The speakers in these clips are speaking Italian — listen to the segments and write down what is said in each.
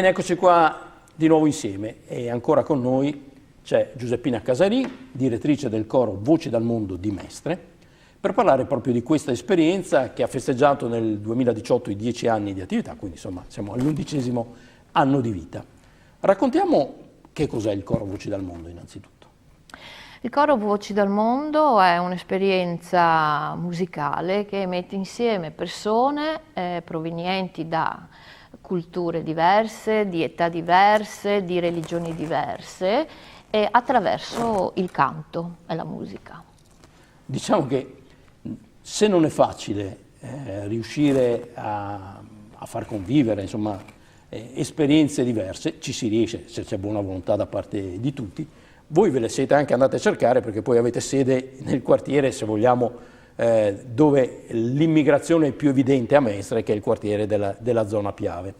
Bene, eccoci qua di nuovo insieme e ancora con noi c'è Giuseppina Casarin, direttrice del coro Voci dal Mondo di Mestre, per parlare proprio di questa esperienza che ha festeggiato nel 2018 i 10 anni di attività, quindi insomma siamo all'11° anno di vita. Raccontiamo che cos'è il coro Voci dal Mondo innanzitutto. Il coro Voci dal Mondo è un'esperienza musicale che mette insieme persone provenienti da culture diverse, di età diverse, di religioni diverse, e attraverso il canto e la musica. Diciamo che se non è facile riuscire a far convivere insomma, esperienze diverse, ci si riesce se c'è buona volontà da parte di tutti. Voi ve le siete anche andate a cercare perché poi avete sede nel quartiere, se vogliamo, dove l'immigrazione è più evidente a Mestre, che è il quartiere della zona Piave.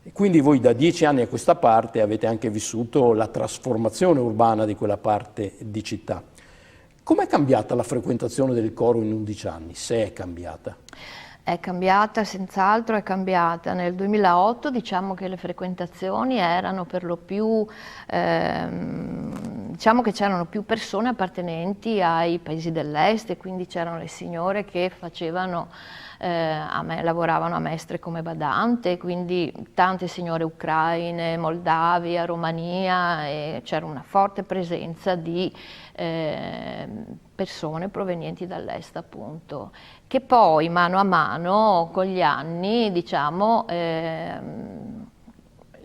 E quindi voi da 10 anni a questa parte avete anche vissuto la trasformazione urbana di quella parte di città. Com'è cambiata la frequentazione del coro in 11 anni, se è cambiata? È cambiata, senz'altro è cambiata. Nel 2008 diciamo che le frequentazioni erano per lo più, diciamo che c'erano più persone appartenenti ai paesi dell'est e quindi c'erano le signore che facevano, lavoravano a Mestre come badante, quindi tante signore ucraine, Moldavia, Romania, e c'era una forte presenza di persone provenienti dall'est appunto, che poi mano a mano con gli anni diciamo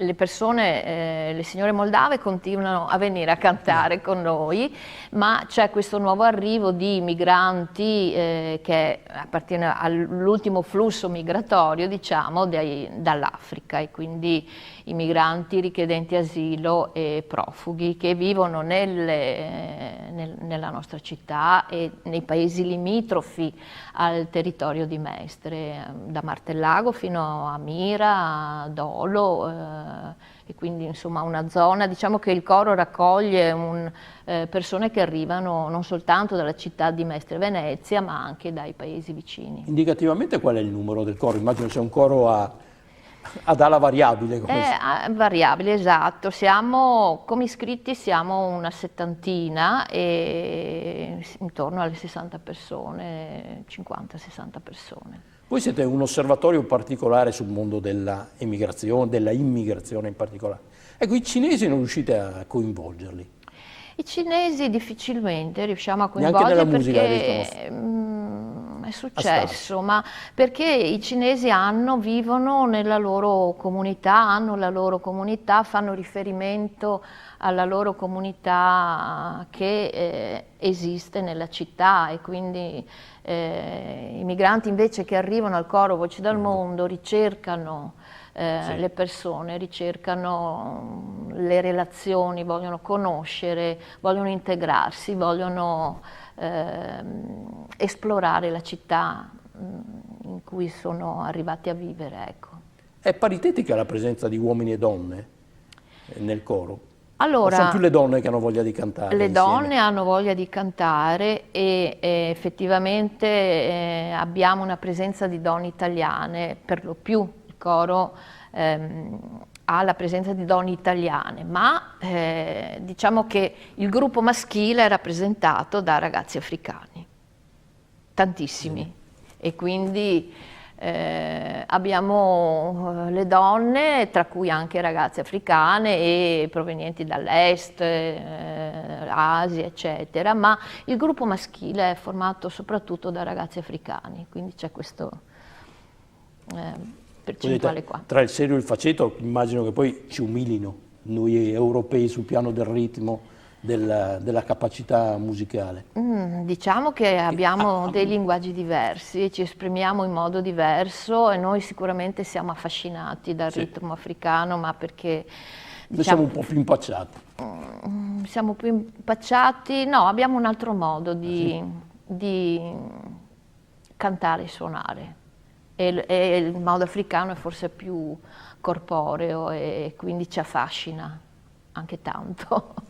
le persone, le signore moldave continuano a venire a cantare con noi, ma c'è questo nuovo arrivo di migranti che appartiene all'ultimo flusso migratorio, diciamo, dall'Africa, e quindi i migranti richiedenti asilo e profughi che vivono nella nostra città e nei paesi limitrofi al territorio di Mestre, da Martellago fino a Mira, a Dolo, e quindi insomma una zona, diciamo che il coro raccoglie persone che arrivano non soltanto dalla città di Mestre Venezia ma anche dai paesi vicini. Indicativamente qual è il numero del coro? Immagino sia un coro ad ala variabile. Variabile, esatto. Come iscritti siamo una 70 e intorno alle 60 persone, 50-60 persone. Voi siete un osservatorio particolare sul mondo dell'immigrazione, della immigrazione in particolare. Ecco, i cinesi non riuscite a coinvolgerli? I cinesi difficilmente riusciamo a Neanche nella coinvolgerli musica perché è successo, ma perché i cinesi vivono nella loro comunità, hanno la loro comunità, fanno riferimento alla loro comunità che esiste nella città, e quindi i migranti invece che arrivano al coro Voci dal Mondo ricercano le persone, ricercano le relazioni, vogliono conoscere, vogliono integrarsi, vogliono esplorare la città in cui sono arrivati a vivere. Ecco. È paritetica la presenza di uomini e donne nel coro? Allora, o sono più le donne che hanno voglia di cantare? Le insieme? donne hanno voglia di cantare e effettivamente abbiamo una presenza di donne italiane, per lo più il coro ha la presenza di donne italiane, ma diciamo che il gruppo maschile è rappresentato da ragazzi africani, tantissimi, e quindi abbiamo le donne, tra cui anche ragazze africane e provenienti dall'est, Asia, eccetera, ma il gruppo maschile è formato soprattutto da ragazzi africani, quindi c'è questo percentuale qua. Tra il serio e il faceto immagino che poi ci umilino noi europei sul piano del ritmo, della capacità musicale. Diciamo che abbiamo dei linguaggi diversi, ci esprimiamo in modo diverso e noi sicuramente siamo affascinati dal ritmo africano, ma perché noi siamo un po' più impacciati. Siamo più impacciati, no, abbiamo un altro modo di cantare e suonare, e il modo africano è forse più corporeo e quindi ci affascina anche tanto.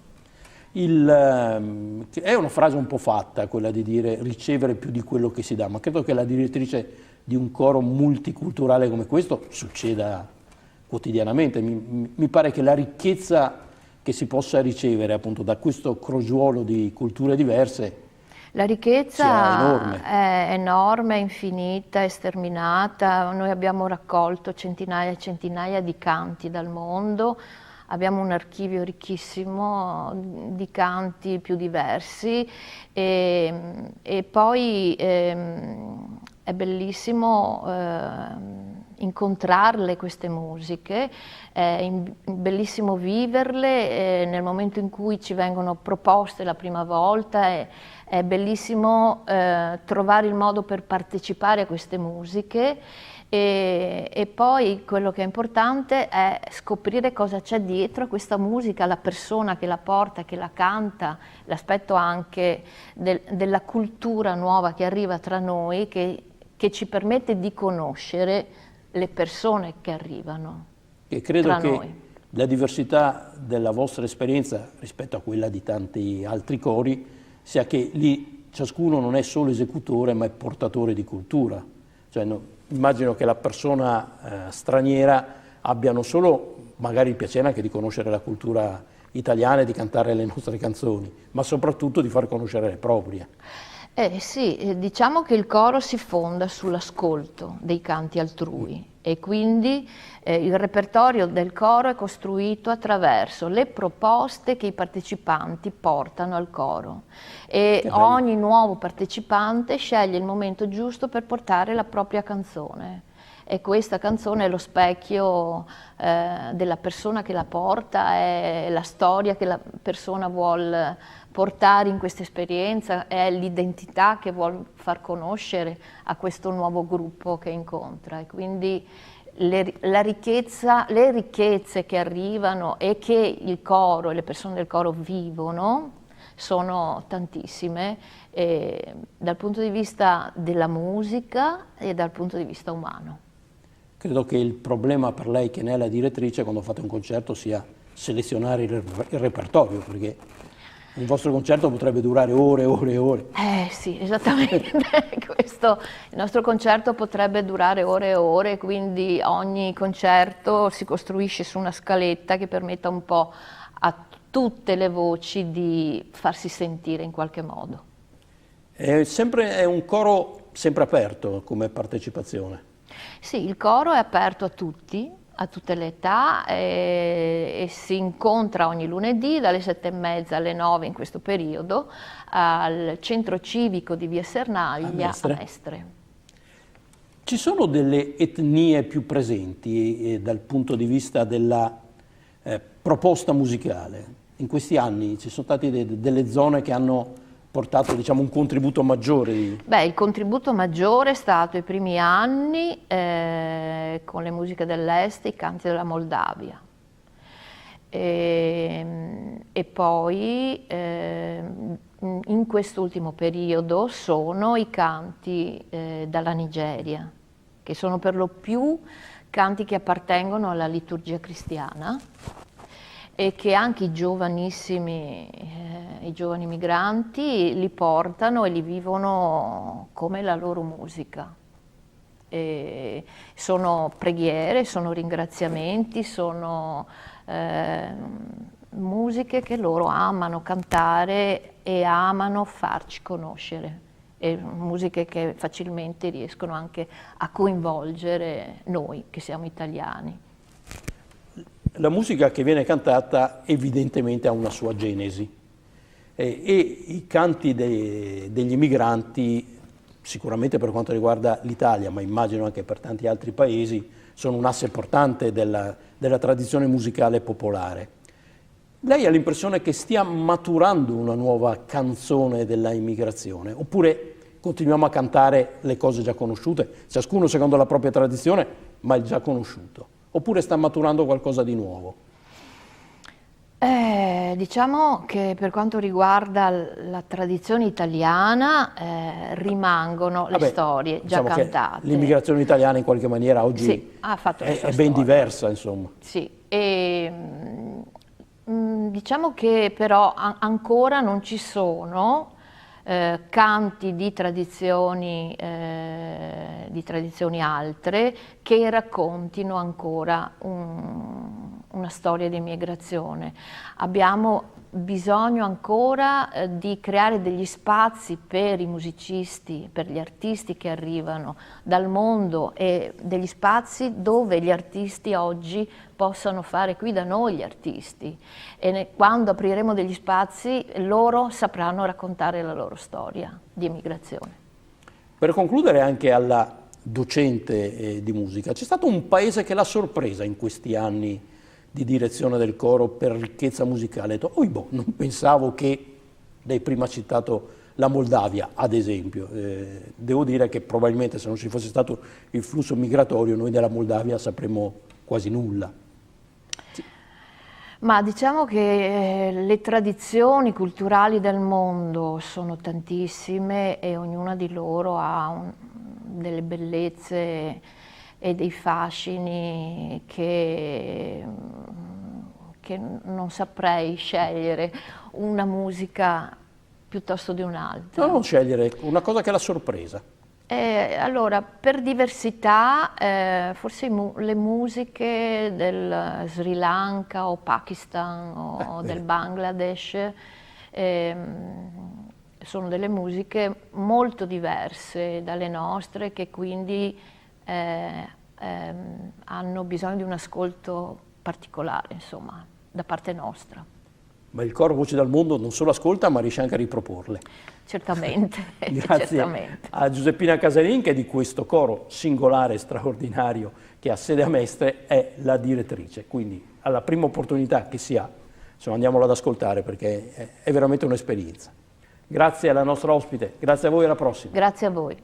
È una frase un po' fatta quella di dire ricevere più di quello che si dà, ma credo che la direttrice di un coro multiculturale come questo succeda quotidianamente. Mi pare che la ricchezza che si possa ricevere appunto da questo crogiuolo di culture diverse la ricchezza è enorme, è infinita, è sterminata. Noi abbiamo raccolto centinaia e centinaia di canti dal mondo, abbiamo un archivio ricchissimo di canti più diversi e poi è bellissimo incontrarle queste musiche, è bellissimo viverle nel momento in cui ci vengono proposte la prima volta, è bellissimo trovare il modo per partecipare a queste musiche e poi quello che è importante è scoprire cosa c'è dietro a questa musica, la persona che la porta, che la canta, l'aspetto anche della cultura nuova che arriva tra noi, che ci permette di conoscere le persone che arrivano e credo tra che noi. La diversità della vostra esperienza rispetto a quella di tanti altri cori sia che lì ciascuno non è solo esecutore ma è portatore di cultura. Cioè, immagino che la persona straniera abbia non solo magari il piacere anche di conoscere la cultura italiana e di cantare le nostre canzoni, ma soprattutto di far conoscere le proprie. Sì, diciamo che il coro si fonda sull'ascolto dei canti altrui e quindi il repertorio del coro è costruito attraverso le proposte che i partecipanti portano al coro e ogni nuovo partecipante sceglie il momento giusto per portare la propria canzone. E questa canzone è lo specchio della persona che la porta, è la storia che la persona vuol portare in questa esperienza, è l'identità che vuol far conoscere a questo nuovo gruppo che incontra. E quindi le ricchezze che arrivano e che il coro e le persone del coro vivono sono tantissime dal punto di vista della musica e dal punto di vista umano. Credo che il problema per lei, che ne è la direttrice, quando fate un concerto sia selezionare il repertorio, perché il vostro concerto potrebbe durare ore e ore e ore. Sì, esattamente. Il nostro concerto potrebbe durare ore e ore, quindi ogni concerto si costruisce su una scaletta che permetta un po' a tutte le voci di farsi sentire in qualche modo. È un coro sempre aperto come partecipazione. Sì, il coro è aperto a tutti, a tutte le età e si incontra ogni lunedì dalle 7:30 alle 9 in questo periodo al centro civico di Via Sernaglia a Mestre. Ci sono delle etnie più presenti dal punto di vista della proposta musicale? In questi anni ci sono state delle zone che hanno portato, diciamo, un contributo maggiore? Il contributo maggiore è stato i primi anni con le musiche dell'Est, i canti della Moldavia. E poi in quest'ultimo periodo sono i canti dalla Nigeria, che sono per lo più canti che appartengono alla liturgia cristiana e che anche i giovanissimi, i giovani migranti li portano e li vivono come la loro musica. E sono preghiere, sono ringraziamenti, sono musiche che loro amano cantare e amano farci conoscere. E musiche che facilmente riescono anche a coinvolgere noi che siamo italiani. La musica che viene cantata evidentemente ha una sua genesi e i canti degli emigranti, sicuramente per quanto riguarda l'Italia, ma immagino anche per tanti altri paesi, sono un asse portante della tradizione musicale popolare. Lei ha l'impressione che stia maturando una nuova canzone della immigrazione, oppure continuiamo a cantare le cose già conosciute, ciascuno secondo la propria tradizione, ma il già conosciuto? Oppure sta maturando qualcosa di nuovo? Diciamo che per quanto riguarda la tradizione italiana rimangono le storie già cantate. L'immigrazione italiana in qualche maniera oggi ha fatto è ben diversa, insomma. Sì, diciamo che però ancora non ci sono canti di tradizioni altre che raccontino ancora una storia di migrazione. Abbiamo bisogno ancora di creare degli spazi per i musicisti, per gli artisti che arrivano dal mondo, e degli spazi dove gli artisti oggi possano fare qui da noi gli artisti, e quando apriremo degli spazi loro sapranno raccontare la loro storia di emigrazione. Per concludere, anche alla docente di musica, c'è stato un paese che l'ha sorpresa in questi anni di direzione del coro per ricchezza musicale? Non pensavo che, lei prima ha citato la Moldavia ad esempio, devo dire che probabilmente se non ci fosse stato il flusso migratorio noi della Moldavia sapremmo quasi nulla. Sì. Ma diciamo che le tradizioni culturali del mondo sono tantissime e ognuna di loro ha delle bellezze e dei fascini che non saprei scegliere una musica piuttosto di un'altra. Non scegliere, una cosa che l'ha sorpresa. Allora, per diversità, forse le musiche del Sri Lanka o Pakistan o del Bangladesh sono delle musiche molto diverse dalle nostre, che quindi hanno bisogno di un ascolto particolare, insomma, da parte nostra. Ma il coro Voci dal Mondo non solo ascolta, ma riesce anche a riproporle. Certamente. Grazie certamente. a Giuseppina Casalin, che di questo coro singolare e straordinario che ha sede a Mestre è la direttrice. Quindi alla prima opportunità che si ha, insomma, andiamolo ad ascoltare perché è veramente un'esperienza. Grazie alla nostra ospite, grazie a voi, alla prossima. Grazie a voi.